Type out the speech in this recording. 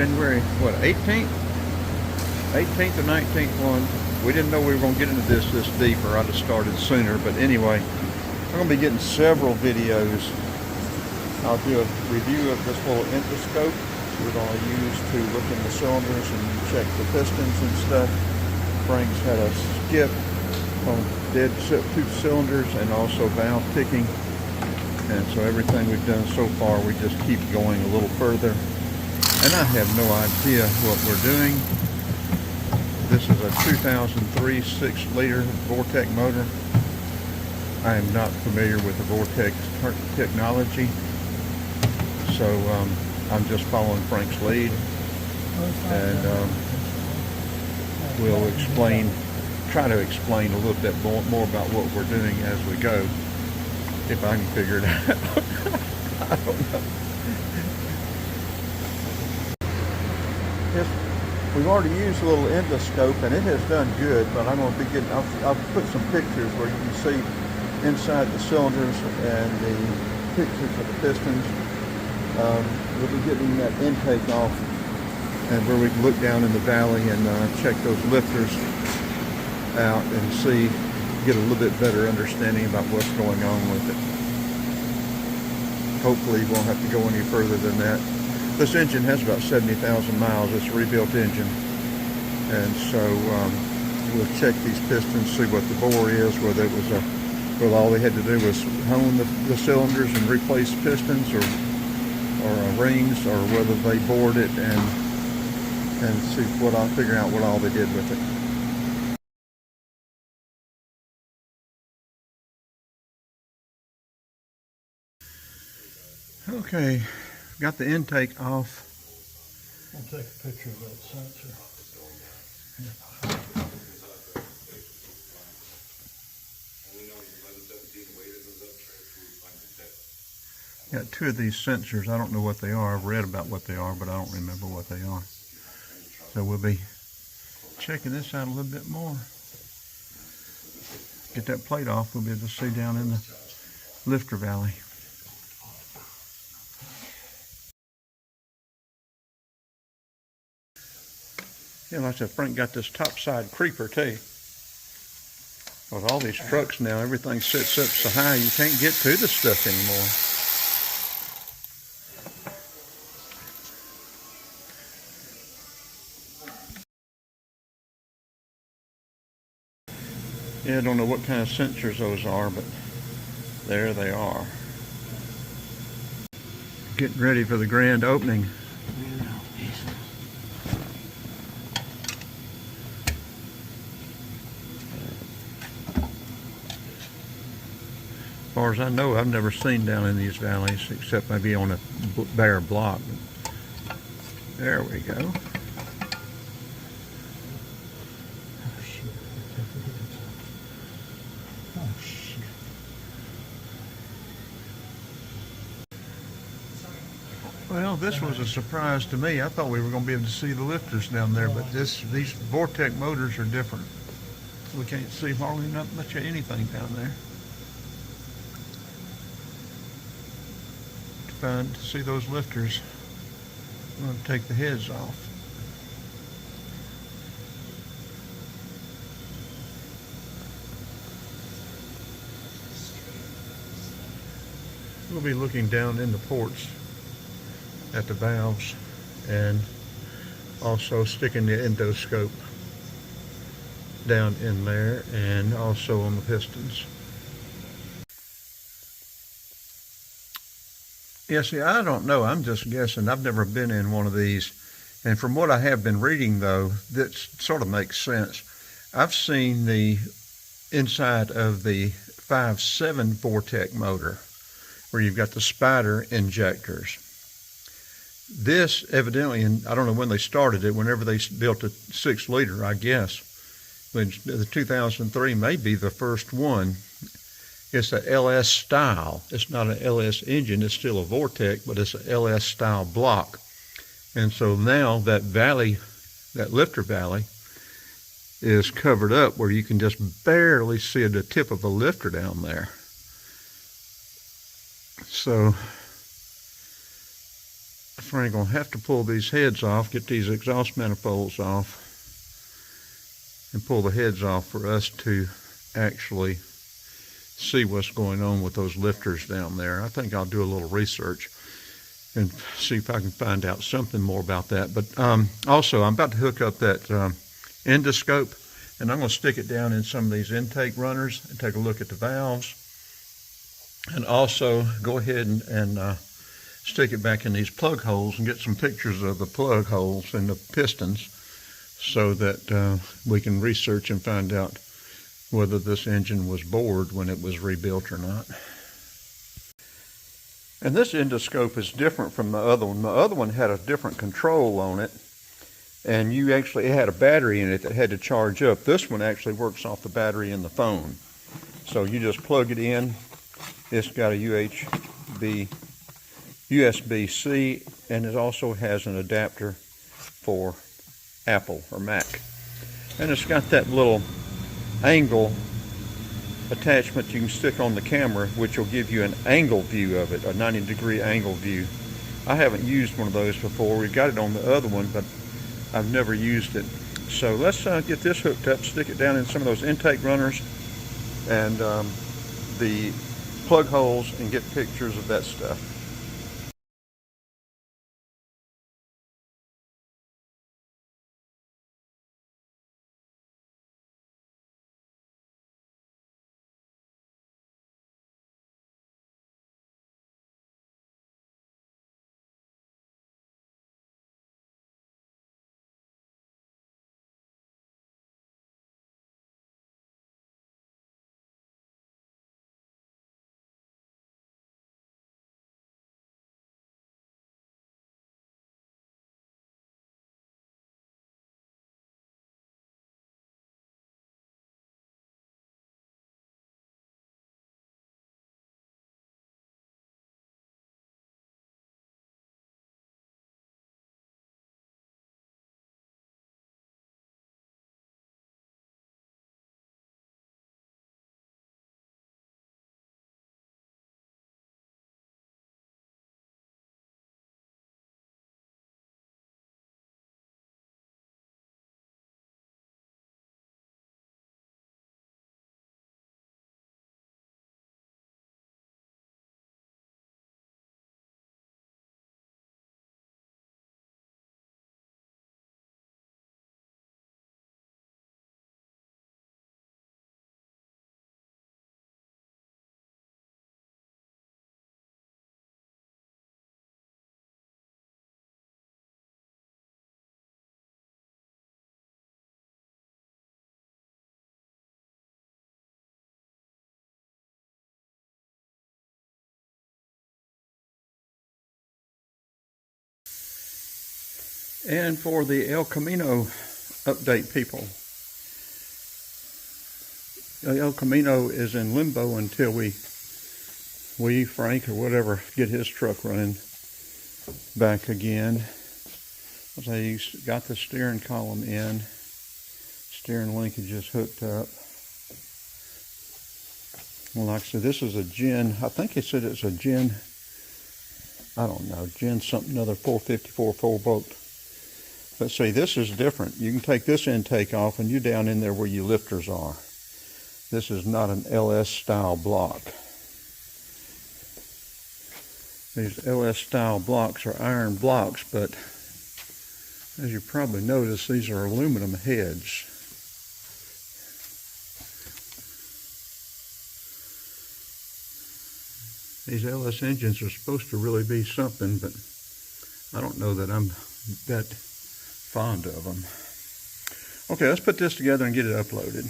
January, what, 18th? 18th or 19th one. We didn't know we were going to get into this deep, or I'd have started sooner. But anyway, I'm going to be getting several videos. I'll do a review of this little endoscope we're going to use to look in the cylinders and check the pistons and stuff. Frank's had a skip on dead two cylinders and also valve ticking. And so everything we've done so far, we just keep going a little further. And I have no idea what we're doing. This is a 2003 6-liter Vortec motor. I am not familiar with the Vortec technology, so I'm just following Frank's lead, and we'll try to explain a little bit more about what we're doing as we go, if I can figure it out. I don't know. Yes, we've already used a little endoscope, and it has done good, but I'm going to be getting, I'll put some pictures where you can see inside the cylinders and the pictures of the pistons. We'll be getting that intake off, and where we can look down in the valley and check those lifters out and get a little bit better understanding about what's going on with it. Hopefully we won't have to go any further than that. This engine has about 70,000 miles. It's a rebuilt engine, and so we'll check these pistons, see what the bore is, whether it was whether all they had to do was hone the cylinders and replace pistons or rings, or whether they bored it, and see what I'll figure out what all they did with it. Okay, got the intake off. I'll take a picture of that sensor. Got two of these sensors. I don't know what they are. I've read about what they are, but I don't remember what they are. So we'll be checking this out a little bit more. Get that plate off, we'll be able to see down in the lifter valley. Yeah, like I said, Frank got this top side creeper too. With all these trucks now, everything sits up so high you can't get to the stuff anymore. Yeah, I don't know what kind of sensors those are, but there they are. Getting ready for the grand opening. As far as I know, I've never seen down in these valleys, except maybe on a bare block. There we go. Well, this was a surprise to me. I thought we were going to be able to see the lifters down there, but these Vortec motors are different. We can't see hardly not much of anything down there. To see those lifters, I'm going to take the heads off. We'll be looking down in the ports at the valves, and also sticking the endoscope down in there, and also on the pistons. Yeah, see, I don't know. I'm just guessing. I've never been in one of these. And from what I have been reading, though, that sort of makes sense. I've seen the inside of the 5.7 Vortec motor, where you've got the spider injectors. This evidently, and I don't know when they started it, whenever they built a 6-liter, I guess. When the 2003 may be the first one. It's a LS style. It's not an LS engine. It's still a Vortec, but it's a LS style block. And so now that valley, that lifter valley, is covered up where you can just barely see the tip of a lifter down there. So Frank gonna have to pull these heads off, get these exhaust manifolds off, and pull the heads off for us to actually see what's going on with those lifters down there. I think I'll do a little research and see if I can find out something more about that. But also, I'm about to hook up that endoscope, and I'm going to stick it down in some of these intake runners and take a look at the valves, and also go ahead and stick it back in these plug holes and get some pictures of the plug holes and the pistons so that we can research and find out whether this engine was bored when it was rebuilt or not. And this endoscope is different from the other one. The other one had a different control on it, and you actually had a battery in it that had to charge up. This one actually works off the battery in the phone. So you just plug it in. It's got a USB-C, and it also has an adapter for Apple or Mac. And it's got that little angle attachment you can stick on the camera, which will give you an angle view of it, a 90-degree angle view. I haven't used one of those before. We've got it on the other one, but I've never used it. So let's get this hooked up, stick it down in some of those intake runners and the plug holes, and get pictures of that stuff. And for the El Camino update, people, El Camino is in limbo until we, Frank, or whatever, get his truck running back again. They got the steering column in, steering linkage is hooked up. Well, like I said, this is a Gen, I think they said it's a Gen, I don't know, Gen something other, 454 4-volt. But see, this is different. You can take this intake off and you're down in there where your lifters are. This is not an LS style block. These LS style blocks are iron blocks, but as you probably notice, these are aluminum heads. These LS engines are supposed to really be something, but I don't know that I'm that fond of them. Okay, let's put this together and get it uploaded.